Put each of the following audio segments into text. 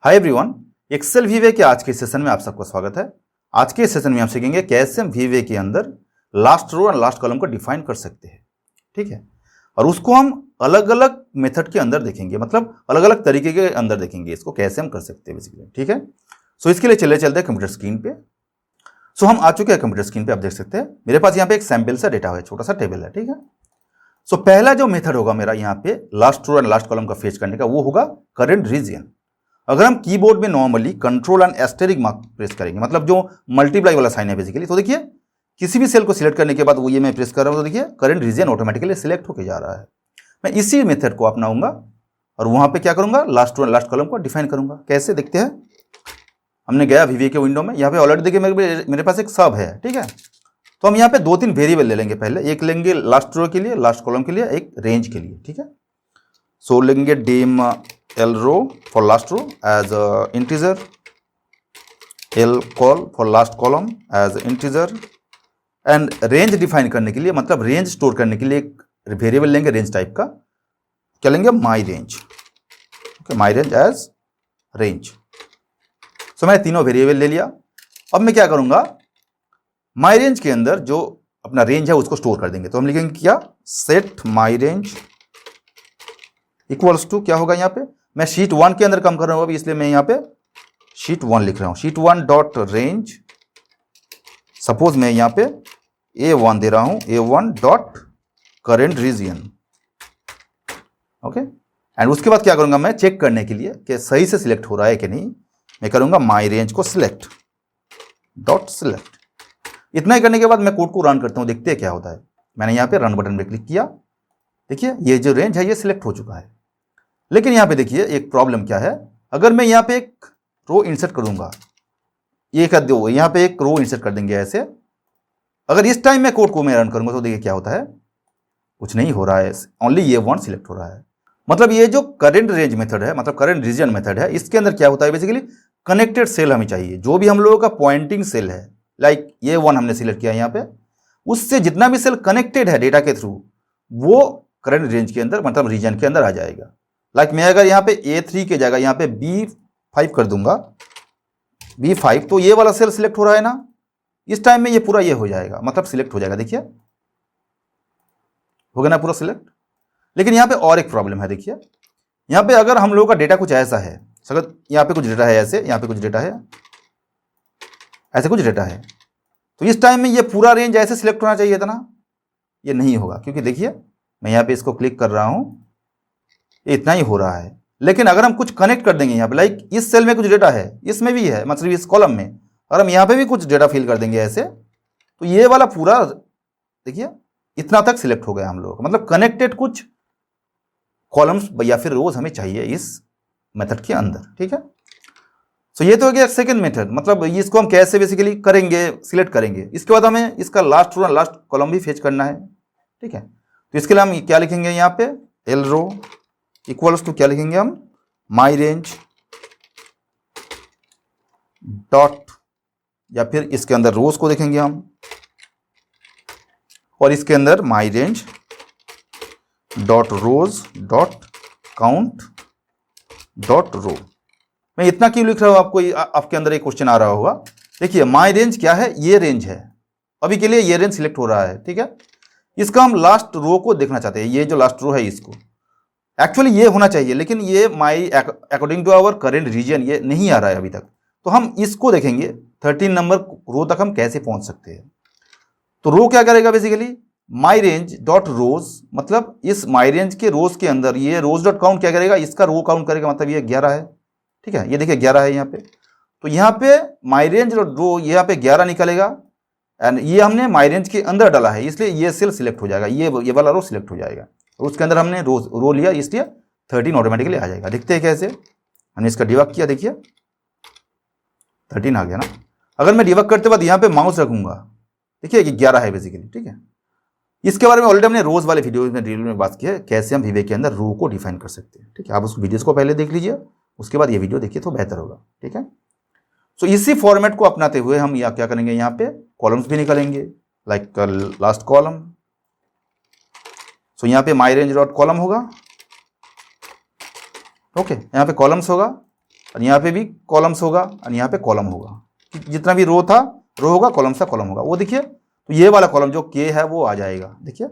Hi everyone, Excel वीवे के आज के सेशन में आप सबका स्वागत है। आज के सेशन में हम सीखेंगे कैसे हम वीवे के अंदर लास्ट रो और लास्ट कॉलम को डिफाइन कर सकते हैं। ठीक है, और उसको हम अलग अलग मेथड के अंदर देखेंगे, मतलब अलग अलग तरीके के अंदर देखेंगे इसको कैसे हम कर सकते हैं बेसिकली। ठीक है, सो इसके लिए चलते हैं कंप्यूटर स्क्रीन पे। सो हम आ चुके हैं कंप्यूटर स्क्रीन पे। आप देख सकते हैं मेरे पास यहाँ पे एक सैंपल सा डेटा है, छोटा सा टेबल है। ठीक है, सो पहला जो मेथड होगा मेरा यहाँ पे last row and last column का फेच करने का, वो होगा करंट रीजन। अगर हम कीबोर्ड में normally control and asterisk mark press करेंगे, मतलब जो मल्टीप्लाई वाला साइन है बेसिकली, तो देखिए किसी भी सेल को सिलेक्ट करने के बाद वो ये मैं प्रेस कर रहा हूं तो देखिए करंट रीजन ऑटोमेटिकली सिलेक्ट होकर जा रहा है। मैं इसी मेथड को अपनाऊंगा और वहां पे क्या करूंगा, last row and last column को डिफाइन करूंगा। कैसे देखते हैं। हमने गया वीवे के विंडो में, यहाँ पे ऑलरेडी देखिए मेरे पास एक सब है। ठीक है, तो हम यहाँ पे दो तीन वेरिएबल ले लेंगे। पहले एक लेंगे लास्ट रो के लिए, लास्ट कॉलम के लिए, एक रेंज के लिए। ठीक है, सो लेंगे dam L row for last row as integer, L col for last column as integer, and range define करने के लिए, मतलब रेंज स्टोर करने के लिए एक वेरिएबल लेंगे रेंज टाइप का। क्या लेंगे, माई रेंज। ओके, माई रेंज एज रेंज। सो मैंने तीनों वेरिएबल ले लिया। अब मैं क्या करूंगा, माई रेंज के अंदर जो अपना रेंज है उसको स्टोर कर देंगे। तो हम लिखेंगे क्या, set my range equals to, क्या होगा यहाँ पे, मैं शीट 1 के अंदर काम कर रहा हूं अभी, इसलिए मैं यहाँ पे शीट 1 लिख रहा हूं। शीट 1 डॉट रेंज, सपोज मैं यहाँ पे A1 दे रहा हूं, A1 dot current region. Okay, and उसके बाद क्या करूंगा, मैं चेक करने के लिए कि सही से सिलेक्ट हो रहा है कि नहीं, मैं करूंगा माई रेंज को सिलेक्ट डॉट सिलेक्ट। इतना ही करने के बाद मैं कोड को रन करता हूं, देखते हैं क्या होता है। मैंने यहाँ पे रन बटन पे क्लिक किया, देखिए ये जो रेंज है ये सिलेक्ट हो चुका है। लेकिन यहाँ पे देखिए एक प्रॉब्लम क्या है, अगर मैं यहाँ पे एक रो इंसर्ट करूंगा, ये कर दो, यहाँ पे एक रो इंसर्ट कर देंगे ऐसे। अगर इस टाइम मैं कोड को मैं रन करूंगा तो देखिए क्या होता है, कुछ नहीं हो रहा है, ओनली ये वन सिलेक्ट हो रहा है। मतलब ये जो करंट रेंज मेथड है, मतलब करंट रीजन मेथड है, इसके अंदर क्या होता है बेसिकली, कनेक्टेड सेल हमें चाहिए। जो भी हम लोगों का पॉइंटिंग सेल है, लाइक ये वन हमने सिलेक्ट किया यहाँ पे, उससे जितना भी सेल कनेक्टेड है डेटा के थ्रू, वो करंट रेंज के अंदर, मतलब रीजन के अंदर आ जाएगा। लाइक मैं अगर यहाँ पे A3 के जगह यहाँ पे B5 कर दूंगा, B5, तो ये वाला सेल सिलेक्ट हो रहा है ना, इस टाइम में ये पूरा ये हो जाएगा, मतलब सिलेक्ट हो जाएगा। देखिए हो गया ना पूरा सिलेक्ट। लेकिन यहाँ पे और एक प्रॉब्लम है, देखिए यहाँ पे अगर हम लोगों का डेटा कुछ ऐसा है, अगर यहाँ पे कुछ डेटा है ऐसे, यहाँ पे कुछ डेटा है ऐसे, कुछ डेटा है, तो इस टाइम में ये पूरा रेंज ऐसे सिलेक्ट होना चाहिए था ना, ये नहीं होगा। क्योंकि देखिए मैं यहाँ पे इसको क्लिक कर रहा हूं, इतना ही हो रहा है। लेकिन अगर हम कुछ कनेक्ट कर देंगे यहाँ पे, लाइक इस सेल में कुछ डेटा है, इसमें भी है, मतलब इस कॉलम में, अगर हम यहाँ पे भी कुछ डेटा फिल कर देंगे ऐसे, तो ये वाला पूरा देखिए इतना तक सिलेक्ट हो गया हम लोग, मतलब कनेक्टेड कुछ कॉलम्स या फिर रोज हमें चाहिए इस मेथड के अंदर। ठीक है, सो ये तो हो गया सेकेंड मेथड, मतलब इसको हम कैसे बेसिकली करेंगे, सिलेक्ट करेंगे। इसके बाद हमें इसका लास्ट रो लास्ट कॉलम भी फेच करना है। ठीक है, तो इसके लिए हम क्या लिखेंगे यहाँ पे, एल रो इक्वल्स टू क्या लिखेंगे हम, माई रेंज डॉट, या फिर इसके अंदर रोज को देखेंगे हम, और इसके अंदर माई रेंज डॉट रोज डॉट काउंट डॉट रो। मैं इतना क्यों लिख रहा हूं, आपको आपके अंदर एक क्वेश्चन आ रहा होगा। देखिए माई रेंज क्या है, ये रेंज है, अभी के लिए ये रेंज सिलेक्ट हो रहा है। ठीक है, इसका हम लास्ट रो को देखना चाहते हैं, ये जो लास्ट रो है इसको एक्चुअली ये होना चाहिए, लेकिन ये my according to our current region ये नहीं आ रहा है अभी तक। तो हम इसको देखेंगे 13 नंबर रो तक हम कैसे पहुंच सकते हैं। तो रो क्या करेगा बेसिकली, माई रेंज डॉट रोज, मतलब इस माई रेंज के रोज के अंदर ये रोज डॉट काउंट क्या करेगा, इसका रो काउंट करेगा, मतलब ये 11 है। ठीक है, ये देखिए 11 है यहाँ पे, तो यहाँ पे माई रेंज डॉट रो यहाँ पे 11 निकलेगा, एंड ये हमने माई रेंज के अंदर डाला है, इसलिए ये सेल सिलेक्ट हो जाएगा, ये वाला रो सिलेक्ट हो जाएगा। और उसके अंदर हमने रो लिया, इसलिए 13 ऑटोमेटिकली आ जाएगा। देखते हैं कैसे, हमने इसका डिबग किया, देखिए 13 आ गया ना। अगर मैं डिबग करते बाद यहाँ पे माउस रखूंगा, देखिए ये 11 है बेसिकली। ठीक है, इसके बारे में ऑलरेडी हमने रोज वाले वीडियो में डिटेल में बात की है, कैसे हम वीवे के अंदर रो को डिफाइन कर सकते हैं। ठीक है, आप उस वीडियोस को पहले देख लीजिए, उसके बाद ये वीडियो देखिए तो बेहतर होगा। ठीक है, सो इसी फॉर्मेट को अपनाते हुए हम यहाँ क्या करेंगे, यहाँ पे कॉलम्स भी निकालेंगे, लाइक लास्ट कॉलम। सो यहाँ पे माई रेंज डॉट कॉलम होगा, ओके, यहाँ पे कॉलम्स होगा, और यहाँ पे भी कॉलम्स होगा और यहाँ पे कॉलम होगा, जितना भी रो था रो होगा, कॉलम सा कॉलम होगा। वो देखिए, तो ये वाला कॉलम जो के है वो आ जाएगा। देखिए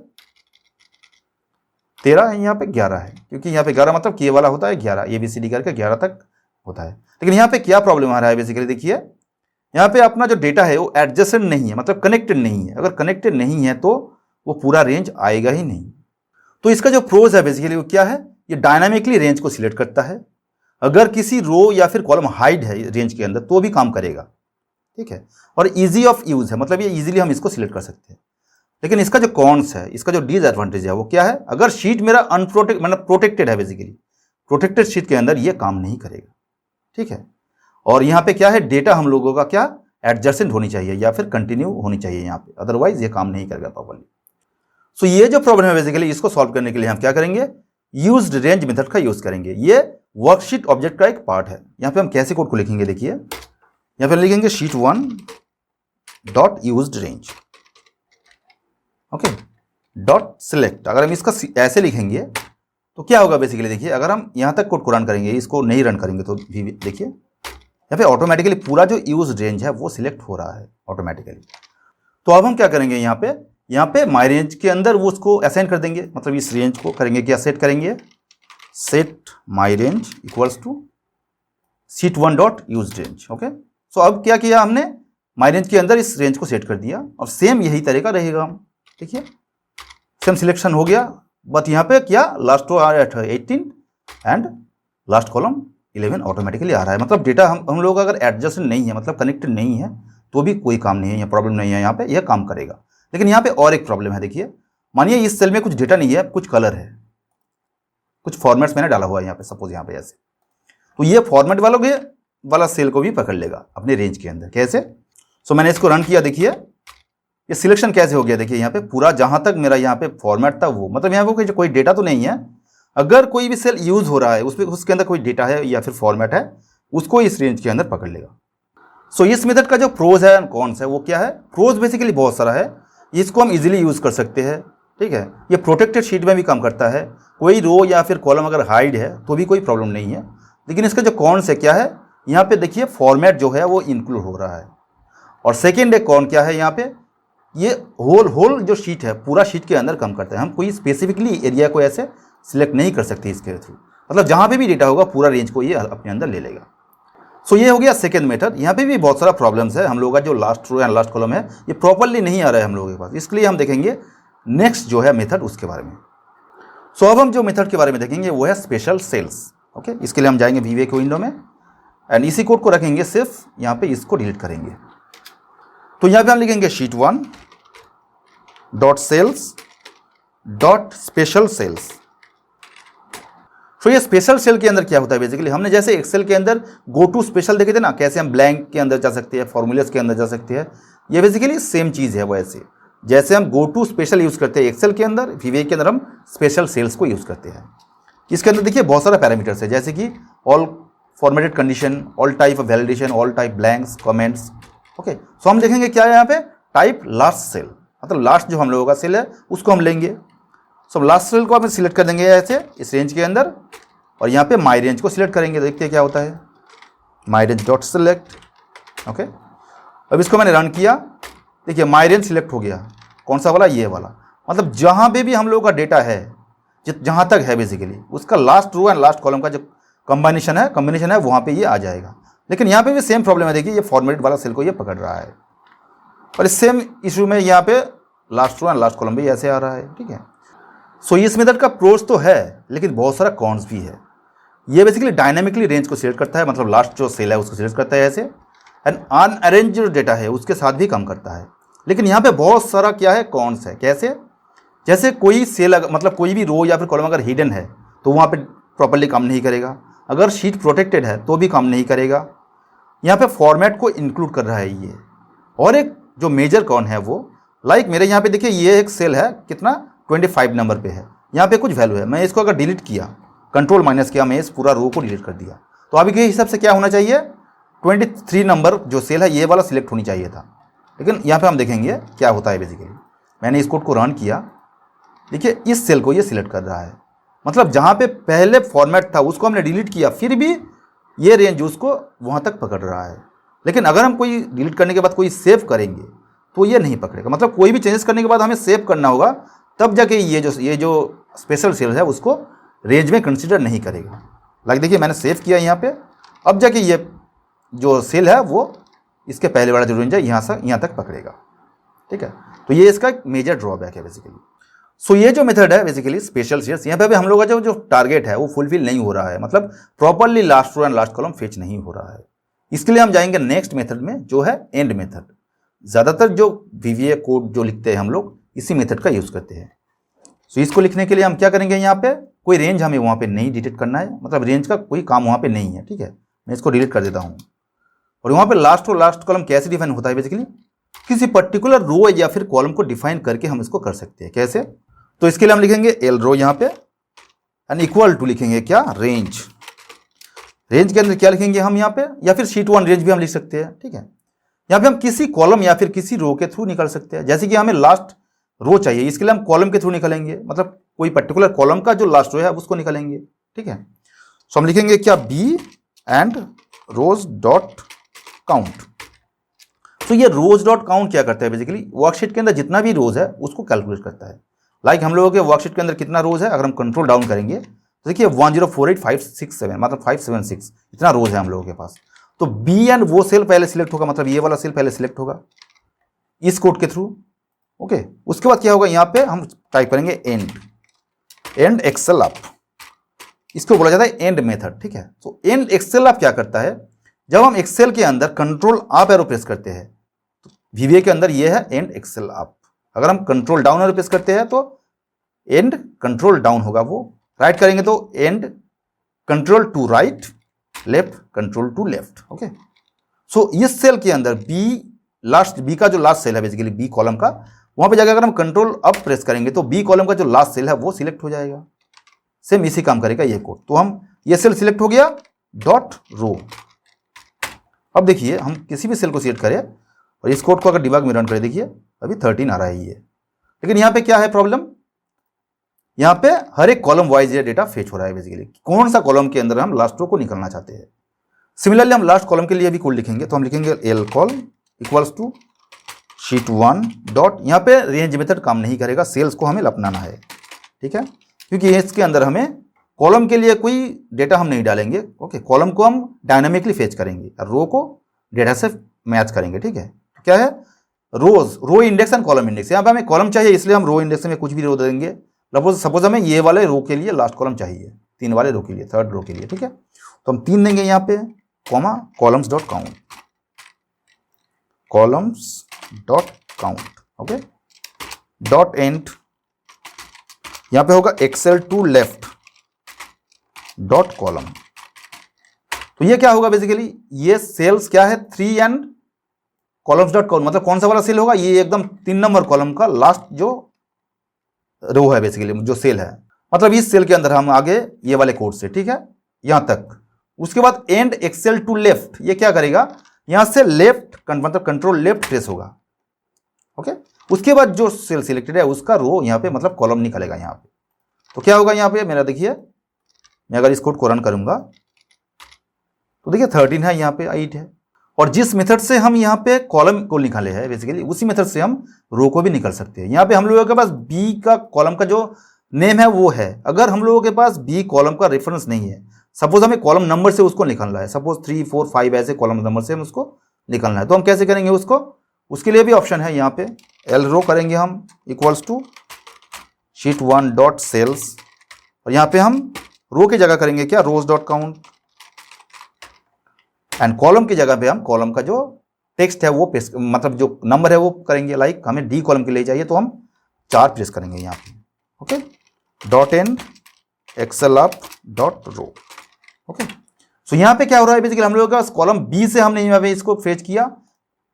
13 है, यहाँ पे 11 है, क्योंकि यहाँ पे 11 मतलब के वाला होता है 11, ABCD करके 11 तक होता है। लेकिन यहाँ पे क्या प्रॉब्लम आ रहा है बेसिकली, देखिए यहाँ पे अपना जो डेटा है वो एडजेसेंट नहीं है, मतलब कनेक्टेड नहीं है। अगर कनेक्टेड नहीं है तो वो पूरा रेंज आएगा ही नहीं। तो इसका जो प्रोज है बेसिकली वो क्या है, ये डायनामिकली रेंज को सिलेक्ट करता है। अगर किसी रो या फिर कॉलम हाइड है रेंज के अंदर तो भी काम करेगा, ठीक है। और इजी ऑफ यूज है, मतलब ये इजीली हम इसको सिलेक्ट कर सकते हैं। लेकिन इसका जो कॉन्स है, इसका जो डिसएडवांटेज है वो क्या है, अगर शीट मेरा मतलब प्रोटेक्टेड है, बेसिकली प्रोटेक्टेड शीट के अंदर ये काम नहीं करेगा, ठीक है। और यहाँ पे क्या है, डेटा हम लोगों का क्या एडजस्टेंट होनी चाहिए या फिर कंटिन्यू होनी चाहिए यहाँ पे, अदरवाइज ये काम नहीं करेगा प्रॉपर्ली। सो ये जो प्रॉब्लम है बेसिकली, इसको सॉल्व करने के लिए हम क्या करेंगे, यूज्ड रेंज मेथड का यूज करेंगे। ये वर्कशीट ऑब्जेक्ट का एक पार्ट है। यहाँ पे हम कैसे कोड को लिखेंगे, देखिए यहाँ पे लिखेंगे sheet1 dot used range, okay, dot select. अगर हम इसका ऐसे लिखेंगे तो क्या होगा बेसिकली, देखिए अगर हम यहाँ तक कोड को रन करेंगे, इसको नहीं रन करेंगे तो भी देखिए यहाँ पे ऑटोमेटिकली पूरा जो यूज रेंज है वो सिलेक्ट हो रहा है ऑटोमेटिकली। तो अब हम क्या करेंगे, यहाँ पे माई रेंज के अंदर वो उसको असाइन कर देंगे, मतलब इस रेंज को करेंगे क्या, सेट करेंगे, set my range equals to sheet1 dot use range, okay. So अब क्या किया हमने, माई रेंज के अंदर इस रेंज को सेट कर दिया और सेम यही तरीका रहेगा। हम देखिए सेम सिलेक्शन हो गया, बट यहाँ पे क्या लास्ट रो आ रहा है 18 एंड लास्ट कॉलम 11 ऑटोमेटिकली आ रहा है। मतलब डेटा हम लोग अगर एडजस्ट नहीं है, मतलब कनेक्टेड नहीं है, तो भी कोई काम नहीं है, प्रॉब्लम नहीं है, यहाँ पे यह काम करेगा। लेकिन यहाँ पे और एक प्रॉब्लम है, देखिए मानिए इस सेल में कुछ डेटा नहीं है, कुछ कलर है, कुछ फॉर्मेट्स मैंने डाला हुआ है यहाँ पे, सपोज यहाँ पे ऐसे, तो ये फॉर्मेट वाला सेल को भी पकड़ लेगा अपने रेंज के अंदर। कैसे, सो मैंने इसको रन किया, देखिए ये सिलेक्शन कैसे हो गया, देखिए यहाँ पे पूरा जहाँ तक मेरा यहाँ पे फॉर्मेट था वो, मतलब यहाँ पे कोई डेटा तो नहीं है। अगर कोई भी सेल यूज हो रहा है उसके अंदर कोई डेटा है या फिर फॉर्मेट है, उसको इस रेंज के अंदर पकड़ लेगा। सो इस मेथड का जो प्रोज है कौन सा है, वो क्या है, प्रोज बेसिकली बहुत सारा है, इसको हम इजीली यूज कर सकते हैं, ठीक है। ये प्रोटेक्टेड शीट में भी काम करता है, कोई रो या फिर कॉलम अगर हाइड है तो भी कोई प्रॉब्लम नहीं है। लेकिन इसका जो कौन से क्या है, यहाँ पे देखिए फॉर्मेट जो है वो इंक्लूड हो रहा है। और सेकेंड एक कौन क्या है, यहाँ पे ये होल जो शीट है पूरा शीट के अंदर काम करता है। हम कोई स्पेसिफिकली एरिया को ऐसे सिलेक्ट नहीं कर सकते इसके थ्रू, मतलब जहाँ पे भी डेटा होगा पूरा रेंज को ये अपने अंदर ले लेगा। सो ये हो गया सेकेंड मेथड। यहाँ पे भी बहुत सारा प्रॉब्लम्स है, हम लोगों का जो last row and last column है ये प्रॉपरली नहीं आ रहा है हम लोगों के पास, इसके लिए हम देखेंगे नेक्स्ट जो है मेथड उसके बारे में। सो अब हम जो मेथड के बारे में देखेंगे वो है स्पेशल सेल्स, ओके। इसके लिए हम जाएंगे वीवे के विंडो में एंड इसी कोड को रखेंगे, सिर्फ यहाँ पे इसको डिलीट करेंगे। तो यहाँ पे हम लिखेंगे sheet1 dot cells dot special cells. तो ये स्पेशल सेल के अंदर क्या होता है बेसिकली, हमने जैसे एक्सेल के अंदर गो टू स्पेशल देखे थे ना, कैसे हम ब्लैंक के अंदर जा सकते हैं, फॉर्मूलेस के अंदर जा सकते हैं, ये बेसिकली सेम चीज़ है। वैसे जैसे हम गो टू स्पेशल यूज़ करते हैं एक्सेल के अंदर, वीवे के अंदर हम स्पेशल सेल्स को यूज़ करते हैं। इसके अंदर देखिए बहुत सारा पैरामीटर्स है, जैसे कि all formatted condition, all type of validation, all type blanks, comments, okay. So हम देखेंगे क्या है यहाँ पे, टाइप लास्ट सेल, मतलब लास्ट जो हम लोगों का सेल है उसको हम लेंगे। सो लास्ट सेल को आप सिलेक्ट कर देंगे ऐसे इस रेंज के अंदर, और यहाँ पे माई रेंज को सिलेक्ट करेंगे, देखते हैं क्या होता है, माई रेंज डॉट सिलेक्ट, ओके। अब इसको मैंने रन किया, देखिए माई रेंज सिलेक्ट हो गया, कौन सा वाला, ये वाला, मतलब जहाँ पे भी हम लोगों का डेटा है, जहाँ तक है बेसिकली उसका last row and last column का जो कॉम्बिनेशन है वहाँ पे ये आ जाएगा। लेकिन यहाँ पे भी सेम प्रॉब्लम है, देखिए ये फॉर्मेटेड वाला सेल को ये पकड़ रहा है, और इस सेम इशू में यहाँ पे last row and last column भी ऐसे आ रहा है, ठीक है। सो इस मेथड का प्रोज तो है लेकिन बहुत सारा कॉन्स भी है। ये बेसिकली डायनामिकली रेंज को सिलेक्ट करता है, मतलब लास्ट जो सेल है उसको सिलेक्ट करता है ऐसे, एंड अनअरेंज जो डेटा है उसके साथ भी काम करता है। लेकिन यहाँ पे बहुत सारा क्या है, कॉन्स है। कैसे, जैसे कोई सेल मतलब कोई भी रो या फिर कॉलम अगर हिडन है तो वहाँ पे प्रॉपर्ली काम नहीं करेगा, अगर शीट प्रोटेक्टेड है तो भी काम नहीं करेगा। यहाँ पे फॉर्मेट को इंक्लूड कर रहा है ये। और एक जो मेजर कौन है वो, लाइक मेरे यहाँ पे देखिए ये एक सेल है, कितना 25 नंबर पे है, यहाँ पे कुछ वैल्यू है, मैं इसको अगर डिलीट किया, कंट्रोल माइनस किया, मैं इस पूरा रो को डिलीट कर दिया, तो अभी के हिसाब से क्या होना चाहिए, 23 नंबर जो सेल है ये वाला सिलेक्ट होनी चाहिए था। लेकिन यहाँ पे हम देखेंगे क्या होता है बेसिकली, मैंने इस कोड को रन किया, देखिए इस सेल को ये सिलेक्ट कर रहा है, मतलब जहाँ पे पहले फॉर्मेट था उसको हमने डिलीट किया, फिर भी ये रेंज उसको वहाँ तक पकड़ रहा है। लेकिन अगर हम कोई डिलीट करने के बाद कोई सेव करेंगे तो ये नहीं पकड़ेगा। मतलब कोई भी चेंजेस करने के बाद हमें सेव करना होगा, तब जाके ये जो स्पेशल सेल है उसको रेंज में कंसिडर नहीं करेगा। लाइक देखिए मैंने सेव किया यहाँ पे, अब जाके ये जो सेल है वो इसके पहले वाला जो रेंज है यहाँ से यहाँ तक पकड़ेगा। ठीक है, तो ये इसका एक मेजर ड्रॉबैक है बेसिकली। सो ये जो मेथड है बेसिकली स्पेशल शेयर्स, यहाँ पे भी हम लोग का जो टारगेट है वो फुलफिल नहीं हो रहा है, मतलब properly last row and last column fetch नहीं हो रहा है। इसके लिए हम जाएंगे नेक्स्ट मेथड में जो है एंड मेथड। ज़्यादातर जो VBA कोड जो लिखते हैं हम लोग इसी मेथड का यूज़ करते हैं। सो इसको लिखने के लिए हम क्या करेंगे, यहाँ पे कोई रेंज हमें वहाँ पे नहीं डिलीट करना है, मतलब रेंज का कोई काम वहाँ पे नहीं है। ठीक है, मैं इसको डिलीट कर देता हूँ। और वहाँ पे लास्ट रो लास्ट कॉलम कैसे डिफाइन होता है बेसिकली, किसी पर्टिकुलर रो या फिर कॉलम को डिफाइन करके हम इसको कर सकते हैं। कैसे, तो इसके लिए हम लिखेंगे एल रो यहाँ पे एंड इक्वल टू लिखेंगे क्या, रेंज। रेंज के अंदर क्या लिखेंगे हम यहाँ पे, या फिर शीट 1 रेंज भी हम लिख सकते हैं। ठीक है, यहाँ पे हम किसी कॉलम या फिर किसी रो के थ्रू निकल सकते हैं। जैसे कि हमें लास्ट रो चाहिए, इसके लिए हम कॉलम के थ्रू निकलेंगे, मतलब कोई पर्टिकुलर कॉलम का जो लास्ट रो है उसको निकलेंगे। ठीक है, सो हम लिखेंगे क्या, B end rows dot count. तो ये रोज डॉट काउंट क्या करता है बेसिकली, वर्कशीट के अंदर जितना भी रोज है उसको कैलकुलेट करता है। लाइक हम लोगों के वर्कशीट के अंदर कितना रोज है, अगर हम कंट्रोल डाउन करेंगे तो देखिए 1048567 मतलब 576 इतना रोज है हम लोगों के पास। तो बी एंड वो सेल पहले सिलेक्ट होगा, मतलब ये वाला सेल पहले सिलेक्ट होगा इस कोड के थ्रू। ओके, उसके बाद क्या होगा, यहाँ पे हम टाइप करेंगे एंड एक्सेल अप, इसको बोला जाता है एंड मेथड। ठीक है, तो एंड एक्सेल अप क्या करता है, जब हम एक्सेल के अंदर कंट्रोल अप एरो प्रेस करते हैं तो VBA के अंदर ये है एंड एक्सेल अप। अगर हम कंट्रोल डाउन एरो प्रेस करते हैं तो एंड कंट्रोल डाउन होगा, वो राइट करेंगे तो end control to right, left control to left. Okay, so इस सेल के अंदर बी का जो लास्ट सेल है बेसिकली बी कॉलम का, वहां पे जाकर अगर हम कंट्रोल अप प्रेस करेंगे तो बी कॉलम का जो लास्ट सेल है वो सिलेक्ट हो जाएगा। सेम इसी काम करेगा ये कोड। तो हम ये सेल सिलेक्ट हो गया, डॉट रो। अब देखिए हम किसी भी सेल को सिलेक्ट करें और इस कोड को अगर डिबग में रन करें, देखिए अभी 13 आ रहा है ये। लेकिन यहाँ पे क्या है प्रॉब्लम, यहाँ पे हर एक कॉलम वाइज ये डेटा फेच हो रहा है बेसिकली, कौन सा कॉलम के अंदर हम लास्ट रो को निकलना चाहते हैं। सिमिलरली हम लास्ट कॉलम के लिए भी कोड लिखेंगे, तो हम लिखेंगे L col equals to sheet 1 dot, यहाँ पे रेंज मेथड काम नहीं करेगा, सेल्स को हमें अपनाना है। ठीक है, क्योंकि इसके अंदर हमें कॉलम के लिए कोई डेटा हम नहीं डालेंगे। ओके, कॉलम को हम डायनामिकली फेच करेंगे और रो को डेटा से मैच करेंगे। ठीक है, क्या है, row index and column index. यहाँ पे हमें कॉलम चाहिए इसलिए हम रो इंडेक्स में कुछ भी रो देंगे। सपोज हमें ये वाले रो के लिए लास्ट कॉलम चाहिए, 3 वाले रो के लिए, 3rd रो के लिए। ठीक है, तो हम 3 देंगे यहाँ पे, comma columns dot count, columns dot count. Okay, dot end यहाँ पे होगा excel to left dot column. तो ये क्या होगा बेसिकली, ये सेल्स क्या है, 3 एंड कॉलम्स डॉट काउंट, मतलब कौन सा वाला सेल होगा, ये एकदम 3 नंबर कॉलम का लास्ट जो रो है बेसिकली, जो सेल है। मतलब इस सेल के अंदर हम आगे ये वाले कोड से, ठीक है, यहां तक। उसके बाद एंड एक्सेल टू लेफ्ट, ये क्या करेगा, यहां से लेफ्ट मतलब कंट्रोल लेफ्ट प्रेस होगा। ओके, उसके बाद जो सेल सिलेक्टेड है उसका रो यहाँ पे मतलब कॉलम निकलेगा यहाँ पे। तो क्या होगा यहाँ पे मेरा, देखिए मैं अगर इस कोड को रन करूंगा तो देखिए 13 है, यहाँ पे 8 है। और जिस मेथड से हम यहाँ पे कॉलम को निकाले हैं बेसिकली, उसी मेथड से हम रो को भी निकाल सकते हैं। यहाँ पे हम लोगों के पास बी का कॉलम का जो नेम है वो है। अगर हम लोगों के पास बी कॉलम का रेफरेंस नहीं है, सपोज हमें कॉलम नंबर से उसको निकालना है, सपोज 3, 4, 5 ऐसे कॉलम नंबर से हम उसको निकालना है, तो हम कैसे करेंगे उसको, उसके लिए भी ऑप्शन है यहाँ पे, एल रो करेंगे हम equals to sheet 1 dot cells, और यहाँ पे हम रो की जगह करेंगे क्या, rows dot count, and column की जगह पे हम कॉलम का जो टेक्स्ट है वो मतलब जो नंबर है वो करेंगे। लाइक हमें डी कॉलम के लिए चाहिए तो हम 4 प्रेस करेंगे यहाँ पे। Okay, dot end excel up dot row. Okay, so यहाँ पे क्या हो रहा है बेसिकली, हम लोगों का कॉलम बी से हमने यहाँ पे इसको फेच किया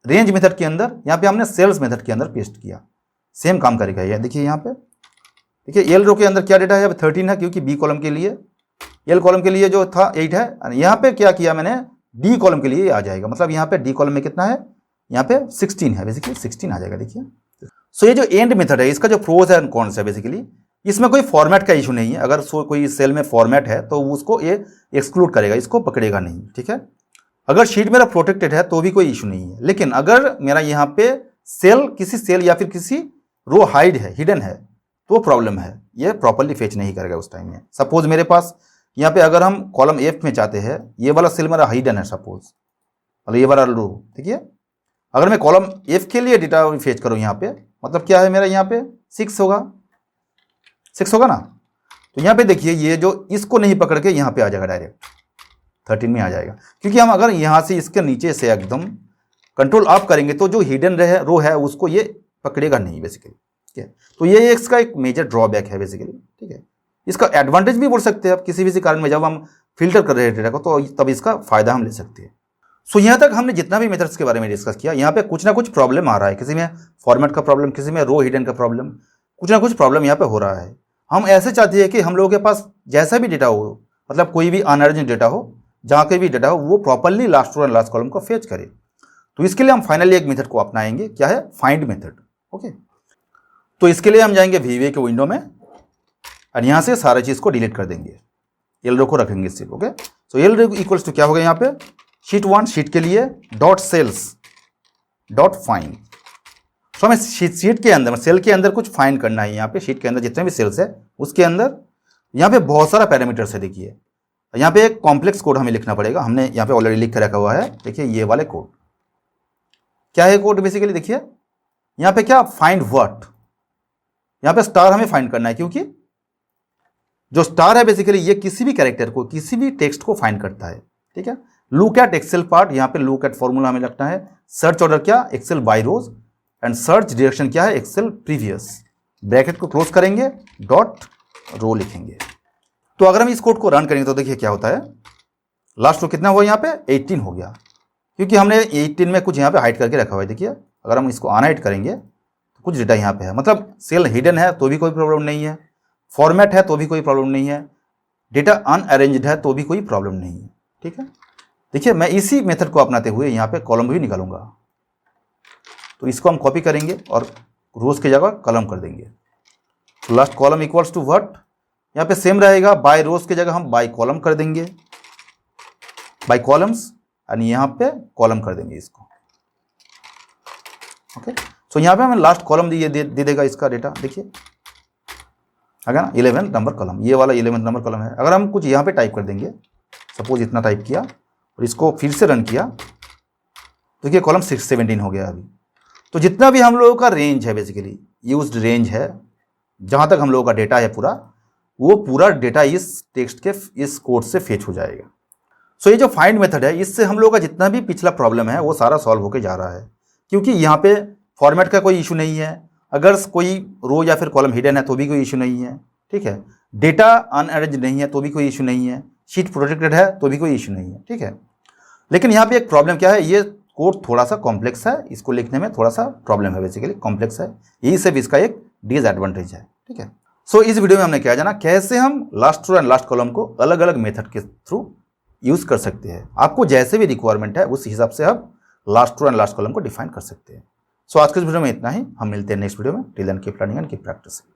रेंज मेथड के अंदर, यहाँ पे हमने सेल्स मेथड के अंदर पेस्ट किया। सेम काम करेगा ये, देखिए यहाँ पे, देखिए एल रो के अंदर क्या डेटा है, 13 है क्योंकि बी कॉलम के लिए, एल कॉलम के लिए जो था 8 है। यहाँ पे क्या किया मैंने, डी कॉलम के लिए आ जाएगा, मतलब यहाँ पे डी कॉलम में कितना है, यहाँ पे 16 है बेसिकली, 16 आ जाएगा। देखिए, सो ये जो एंड मेथड है इसका जो प्रोज एंड कॉन्स है बेसिकली, इसमें कोई फॉर्मेट का इशू नहीं है। अगर कोई सेल में फॉर्मेट है तो उसको ये एक्सक्लूड करेगा, इसको पकड़ेगा नहीं, ठीक है। अगर शीट मेरा प्रोटेक्टेड है तो भी कोई इशू नहीं है। लेकिन अगर मेरा यहाँ पे सेल किसी सेल या फिर किसी रो हाइड है, हिडन है, तो प्रॉब्लम है, ये प्रॉपरली फेच नहीं करेगा उस टाइम में। सपोज मेरे पास यहाँ पे अगर हम कॉलम एफ में चाहते हैं, ये वाला सेल मेरा हिडन है सपोज, मतलब ये वाला रो, ठीक है। अगर मैं कॉलम एफ के लिए डेटा फेच करूँ यहाँ पे, मतलब क्या है मेरा यहाँ पे 6 होगा ना। तो यहाँ पे देखिए ये जो इसको नहीं पकड़ के यहाँ पे आ जाएगा, डायरेक्ट 13 में आ जाएगा। क्योंकि हम अगर यहाँ से इसके नीचे से एकदम कंट्रोल ऑफ करेंगे तो जो हिडन रो है उसको ये पकड़ेगा नहीं बेसिकली, ठीक है। तो ये इसका एक मेजर ड्रॉबैक है बेसिकली, ठीक है। इसका एडवांटेज भी बोल सकते हैं आप, किसी कारण में जब हम फिल्टर कर रहे हैं डेटा को तो तब इसका फायदा हम ले सकते हैं। सो यहाँ तक हमने जितना भी मेथड्स के बारे में डिस्कस किया, यहाँ पे कुछ ना कुछ प्रॉब्लम आ रहा है, किसी में फॉर्मेट का प्रॉब्लम, किसी में रो हिडन का प्रॉब्लम, कुछ ना कुछ प्रॉब्लम यहाँ पे हो रहा है। हम ऐसे चाहते हैं कि हम लोगों के पास जैसा भी डेटा हो, मतलब कोई भी अनअरेंज्ड डेटा हो, जहाँ के भी डेटा हो, वो properly last row and last column को फेच करे। तो इसके लिए हम फाइनली एक मेथड को अपनाएंगे, क्या है, फाइंड मेथड, ओके। तो इसके लिए हम जाएंगे VBA के विंडो में और यहाँ से सारी चीज़ को डिलीट कर देंगे, एल रो को रखेंगे सिर्फ, okay. So L row equals to क्या होगा यहाँ पे, शीट 1 शीट के लिए डॉट सेल्स डॉट फाइंड। तो हमें शीट के अंदर, सेल के अंदर कुछ फाइंड करना है। यहाँ पे शीट के अंदर जितने भी सेल्स है उसके अंदर यहाँ पे बहुत सारा पैरामीटर्स है। देखिए यहाँ पे एक कॉम्प्लेक्स कोड हमें लिखना पड़ेगा, हमने यहाँ पे ऑलरेडी लिख कर रखा हुआ है। देखिए ये वाले कोड क्या है, कोड बेसिकली देखिए यहाँ पे क्या, फाइंड व्हाट, यहाँ पे स्टार हमें फाइंड करना है, क्योंकि जो स्टार है बेसिकली ये किसी भी कैरेक्टर को, किसी भी टेक्स्ट को फाइंड करता है, ठीक है। लुक एट एक्सेल पार्ट, यहाँ पे लुक एट फॉर्मूला हमें लगता है। सर्च ऑर्डर क्या, excel by rows, and search direction क्या है, एक्सेल प्रीवियस। ब्रैकेट को क्लोज करेंगे, डॉट रो लिखेंगे। तो अगर हम इस कोड को रन करेंगे तो देखिए क्या होता है, लास्ट रो कितना हुआ यहाँ पे 18 हो गया, क्योंकि हमने 18 में कुछ यहाँ पे हाइड करके रखा हुआ है। देखिए अगर हम इसको अनहाइड करेंगे तो कुछ डेटा यहाँ पे है, मतलब सेल हिडन है तो भी कोई प्रॉब्लम नहीं है, फॉर्मेट है तो भी कोई प्रॉब्लम नहीं है, डेटा अनअरेंज्ड है तो भी कोई प्रॉब्लम नहीं है, ठीक है। देखिए मैं इसी मेथड को अपनाते हुए यहाँ पे कॉलम भी निकालूंगा। तो इसको हम कॉपी करेंगे और रोज की जगह कॉलम कर देंगे। तो last column equals to what, यहाँ पे सेम रहेगा, बाय रोज की जगह हम बाय कॉलम कर देंगे, बाय कॉलम्स, और यहाँ पे कॉलम कर देंगे इसको, ओके। सो यहाँ पे हमें लास्ट कॉलम दे देगा इसका डेटा। देखिए अगर ना 11 नंबर कॉलम, ये वाला 11 नंबर कॉलम है। अगर हम कुछ यहाँ पे टाइप कर देंगे, सपोज इतना टाइप किया और इसको फिर से रन किया, तो ये कॉलम 17 हो गया अभी। तो जितना भी हम लोगों का रेंज है बेसिकली यूज्ड रेंज है, जहाँ तक हम लोगों का डेटा है पूरा, वो पूरा डेटा इस टेक्स्ट के इस कोड से फेच हो जाएगा। सो ये जो फाइंड मेथड है, इससे हम लोगों का जितना भी पिछला प्रॉब्लम है वो सारा सॉल्व होके जा रहा है, क्योंकि यहाँ पे फॉर्मेट का कोई इशू नहीं है। अगर कोई रो या फिर कॉलम हिडन है तो भी कोई इशू नहीं है, ठीक है। डेटा अनअरेंज नहीं है तो भी कोई इशू नहीं है, शीट प्रोटेक्टेड है तो भी कोई इशू नहीं है, ठीक है। लेकिन यहाँ पे एक प्रॉब्लम क्या है, ये कोड थोड़ा सा कॉम्प्लेक्स है, इसको लिखने में थोड़ा सा प्रॉब्लम है, बेसिकली कॉम्प्लेक्स है, यही सब इसका एक डिसएडवांटेज है, ठीक है। सो इस वीडियो में हमने क्या जाना, कैसे हम last row and last column को अलग अलग मेथड के थ्रू यूज कर सकते हैं। आपको जैसे भी रिक्वायरमेंट है उस हिसाब से आप last row and last column को डिफाइन कर सकते हैं। सो आज के इस वीडियो में इतना ही, हम मिलते हैं नेक्स्ट वीडियो में। Till then keep learning and keep practising.